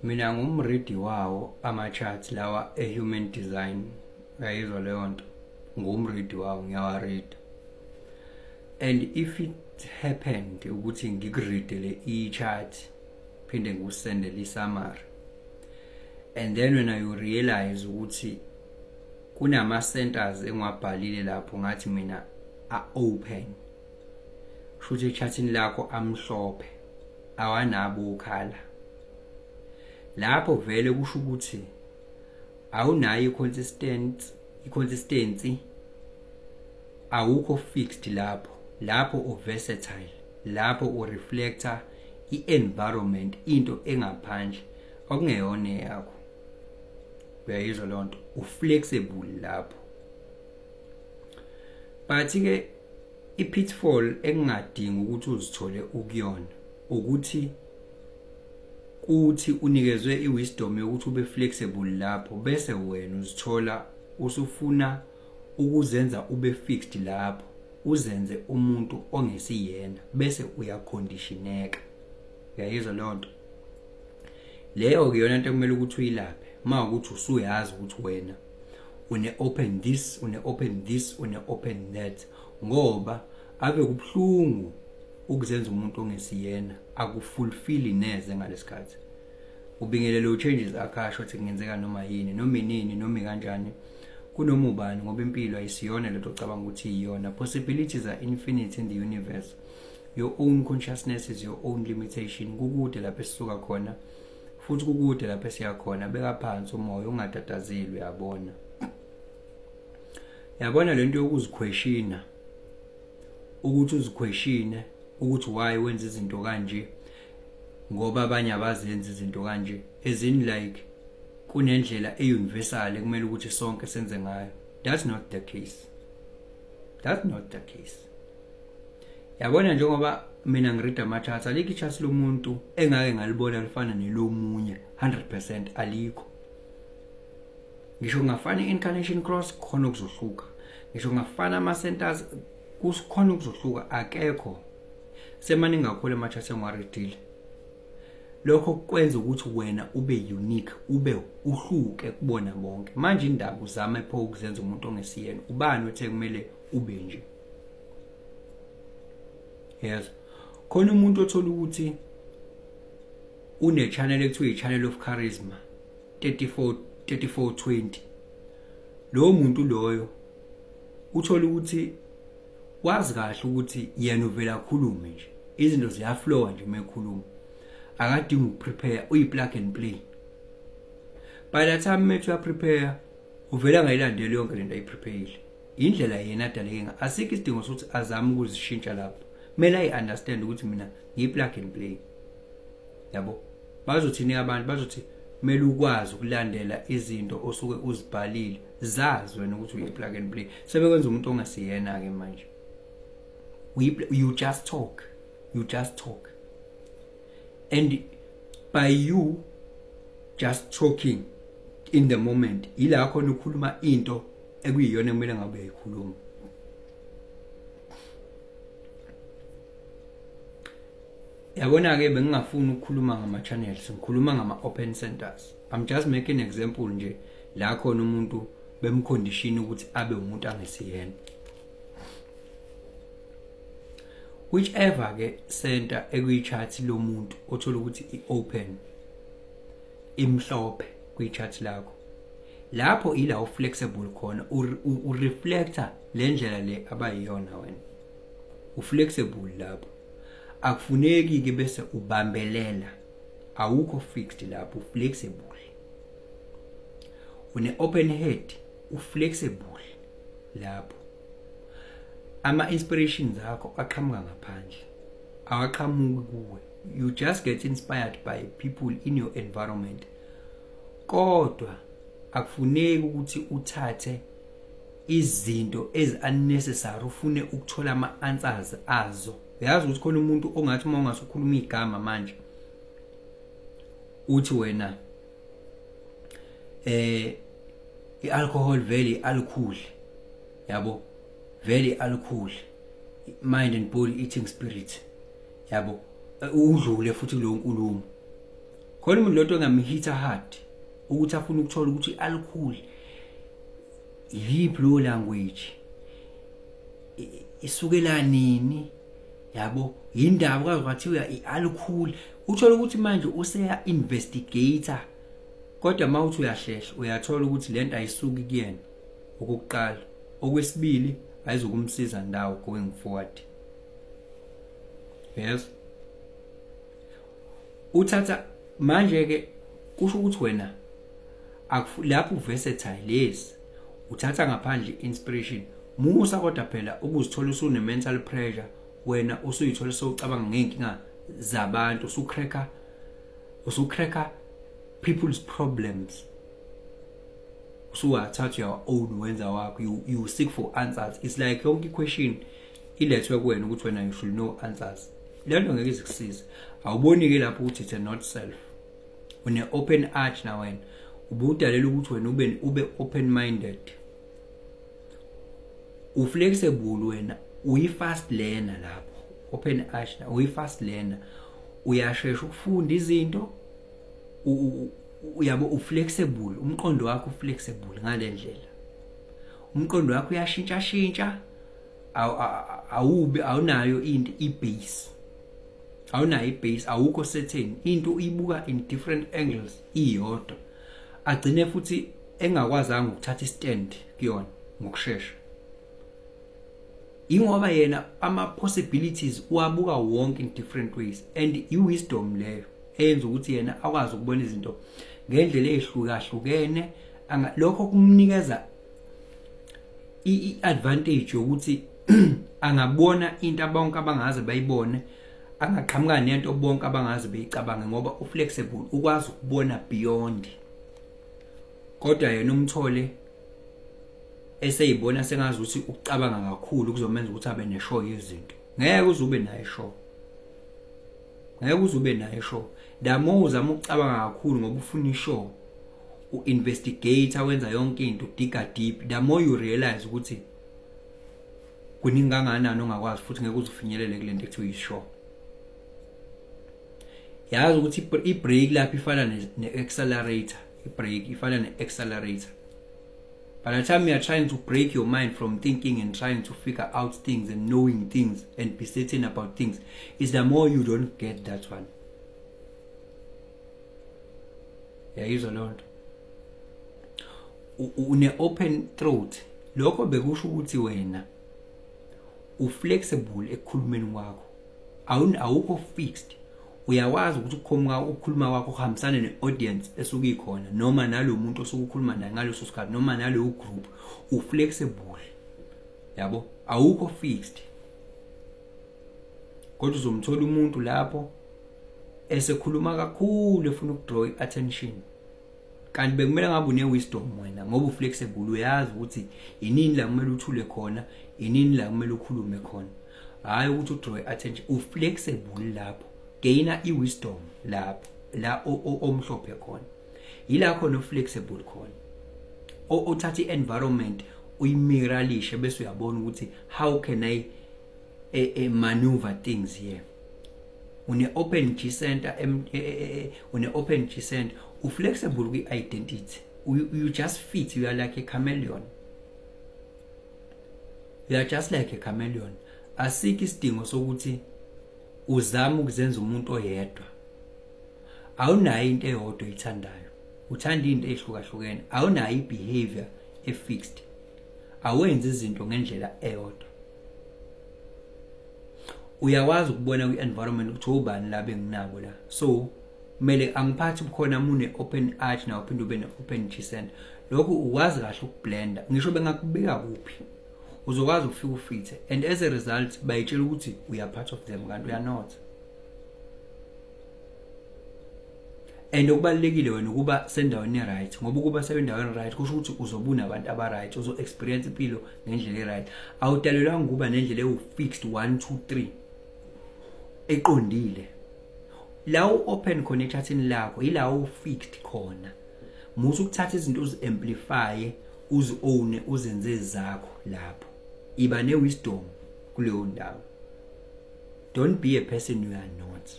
Mina ngumridi wawo ama-charts lawa e-human design. Uyayizwa leyo nto? Ngumridi wawo, ngiyawarida. And if it happened ukuthi ngikuridele i-chart, phinde ngikusendele i-summary, and then when you realize ukuthi kunama-centers engiwabhalile lapho ngathi mina a-open, kushuthi e-chartini lakho amhlophe, awanabo ukhala, lapho vele kusho ukuthi awunayo i-consistency, awukho fixed lapho u-versatile, lapho u-reflector i-environment, into engaphandle okungeyona yakho. Uyayizwa leyo nto? U-flexible lapho. But-ke i-pitfall engingadingi ukuthi uzithole ukuyona ukuthi unikezwe i-wisdom yokuthi ube flexible lapho, bese wena uzithola usufuna ukuzenza ube fixed lapho, uzenze umuntu ongesiyena, bese uyaconditioneka. Uyayizwa leyo nto? Leyo kuyona into kumele ukuthi uyilaphe. Mawukuthi usuyazi ukuthi wena une-open this, une-open this, une-open that, ngoba ave kubhlungu ukuzenza umuntu ongesiyena, akufulfill neze ngalesikhathi. Ubingelele u-changes akasho ukuthi kungenzeka noma yini, noma inini, noma kanjani, kunoma ubani, ngoba impilo ayisiyona lento ocabanga ukuthi iyona. Possibilities are infinite in the universe. Your own consciousness is your own limitation. Kukude lapho esisuka khona, futhi kukude lapho esiya khona. Beka phansi umoya, ungatatazeli. Yabona lento yokuziquestiona, ukuthi uziquestione ukuthi why wenza izinto kanje ngoba abanye abazenza izinto kanje, as in like kunendlela e-universal ekumele ukuthi sonke senze ngayo. That's not the case. That's not the case. Yabona njengoba mina ngirida ama-charts, alikho i-chart lomuntu engake ngalibona lifana nelomunye 100%, alikho. Ngisho ngafana i-incarnation cross khona ukuzohluka, ngisho ngafana ama-centers kusikhona ukuzohluka, akekho. Semaningi kakhulu ama-charts engiwaridile. Lokho kwenza ukuthi wena ube unique, ube uhluke kubona bonke. Manje indaba uzama pho ukuzenza umuntu ongesiyena. Ubani othe kumele ube nje? Yes. Khona umuntu othola ukuthi une-channel ekuthiwa i-channel of charisma 3420. Lowo muntu loyo uthola ukuthi wazi kahle ukuthi yena uvela khulume nje, izinto ziyaflowa nje mekhuluma, akadingi ukuprepare, uyi-plug and play. By the time methu uyaprepare, uvela ngayilandela yonke lento ayipreparele. Indlela yena adaleke ngayo, asikho isidingo sokuthi azame ukuzishintsha lapho. Kumele ayi-understand ukuthi mina ngiyi-plug and play. Yabo? Bazothini abantu? Bazothi kumele ukwazi ukulandela izinto osuke uzibhalile, zazi wena ukuthi uyi-plug and play. Sebekwenza umuntu ongasiyena-ke manje. You just talk. You just talk. And by you just talking in the moment, ila khona ukhuluma into ekuyiyona kumele ngabe uyikhuluma. Yabona-ke bengingafuni ukukhuluma ngama-channels, ngikhuluma ngama-open centers. I'm just making an example nje la khona umuntu bemcondition ukuthi abe umuntu angesiyena. Whichever ke center ekuyi-chart lomuntu othola ukuthi i-open, imhlophe kuyi-chart lakho, lapho ila u-flexible khona, u-reflector le ndlela le abayiyona wena. U-flexible lapho. Akufuneki-ke bese ubambelela, awukho fixed lapho, u-flexible. Une-open head, u-flexible lapho. Ama-inspirations akho aqhamuka ngaphandle, awaqhamuki kuwe. You just get inspired by people in your environment. Kodwa akufuneki ukuthi uthathe izinto ezi-unnecessary ufune ukuthola ama-answers azo. Uyazi ukuthi khona umuntu ongathi uma ungasukhuluma igama manje uthi wena i-alcohol vele alcohol, yabo, vele alcohol, mind and body eating spirit, yabo, udlule futhi kulo nkulumo. khona umuntu lonto engamhita hard ukuthi afuna ukuthola ukuthi alcohol yiphi lo language isukela nini yabo indaba kwazi kwathiwa ialcohol uthola ukuthi manje useya investigator kodwa mawuthi uyahlehla uyathola ukuthi lento ayisuki kuyena okokuqala okwesibili ayizokumsiza ndawo going forward. Yes, uthatha manje ke kusho ukuthi wena lapho versatile yes uthatha ngaphandle inspiration musa kodwa phela ukuzithola usune mental pressure wena usuyithola sowucabanga ngenkinga zabantu usucracker people's problems usuwathatha your own wenza wakho you seek for answers. It's like yonke question ilethwe kuwena ukuthi wena you should know answers. Lento ngeke izikusiza awuboni ke lapho ukuthi it's not self une open arch na wena ubudalela ukuthi wena ube open minded uflexible wena uyi-fast learner lapho open arch na uyi-fast learner uyashesha ukufunda izinto uyabo uflexible umqondo wakho uflexible ngale ndlela umqondo wakho uyashintsha awunayo into ibase awunayo ibase awukho certain into uyibuka in different angles iyodwa agcine futhi engakwazanga ukuthatha istand kuyona ngokusheshsha ingoba yena ama possibilities uwabuka wonke in different ways and wisdom leyo eyenza ukuthi yena akwazi ukubona izinto ngendlela ehlukahlukene lokho kumnikeza iadvantage yokuthi angabona into bonke abangaze bayibone angaqhamuka nento bonke abangaze beyicabange ngoba uflexible ukwazi ukubona beyond kodwa yena umthole eseyibona sengazi ukuthi ukucabanga kakhulu kuzomenza ukuthi abe neshow yezinto ngeke uzube nayo show damo uzama ukucabanga kakhulu ngoba ufuna ishow uinvestigator wenza yonke into digga deep the more you realize ukuthi kuningi kangakanani ongakwazi futhi ngeke uzifinyelele kule nto ekuthiwa ishow. Yazi ukuthi i-brake lapha ifana ne-accelerator i-brake ifana ne-accelerator. By the time you are trying to break your mind from thinking and trying to figure out things and knowing things and be certain about things, is the more you don't get that one. Yeah, use a lot. Une open throat. Lokho bekusho ukuthi wena uflexible ekukhulumeni kwakho. Awukho fixed. Uyawazi ukuthi ukukhuluma kwakho kuhambisana ne-audience esuke ikhona noma nalo muntu osuke ukhuluma naye ngaleso sikhathi noma nalo group uflexible yabo awukho fixed kodwa uzomthola umuntu lapho esekhuluma kakhulu efuna ukudraw attention kanti bekumele ngabe une-wisdom wena ngoba uflexible uyazi ukuthi inini la kumele uthule khona inini la kumele ukhulume khona hayi ukuthi udraw attention uflexible lapho gaina i-wisdom lapho la omhlophe khona yila khona uflexible khona othatha i-environment uyimiralishe bese uyabona ukuthi how can I maneuver things here. Une-open G center une-open G center uflexible kwi-identity you just fit, you are like a chameleon. You are just like a chameleon. Asikho isidingo sokuthi uzama ukuzenza umuntu oyedwa. Awunayo into eyodwa oyithandayo. Uthanda into ehlukahlukene. Awunayo ibehavior efixed. Awenzi izinto ngendlela eyodwa. Uyakwazi ukubona kwi-environment ukuthi ubani la benginabo la. So kumele angiphathi bukhona mune open arch na uphinde ube ne-open G center. Lokho ukwazi kahle ukublenda. Ngisho bengakubeka kuphi uzokwazi ukufika ufithe, and as a result bayitshela ukuthi we are part of them kanti we are not. And okubalekile wena ukuba sendaweni right ngoba ukuba sendaweni right kusho ukuthi uzobuna abantu aba right, uzo experience impilo ngendlela right. Awudalelwanga ukuba nendlela ewu-fixed 1 2 3 eqondile. La open connecting lakho ila u-fixed khona. Musu ukuthatha izinto uzi-amplify, uzi-own, uzenze zakho lapho. Iba ne-wisdom kuleyo ndawo. Don't be a person you are not.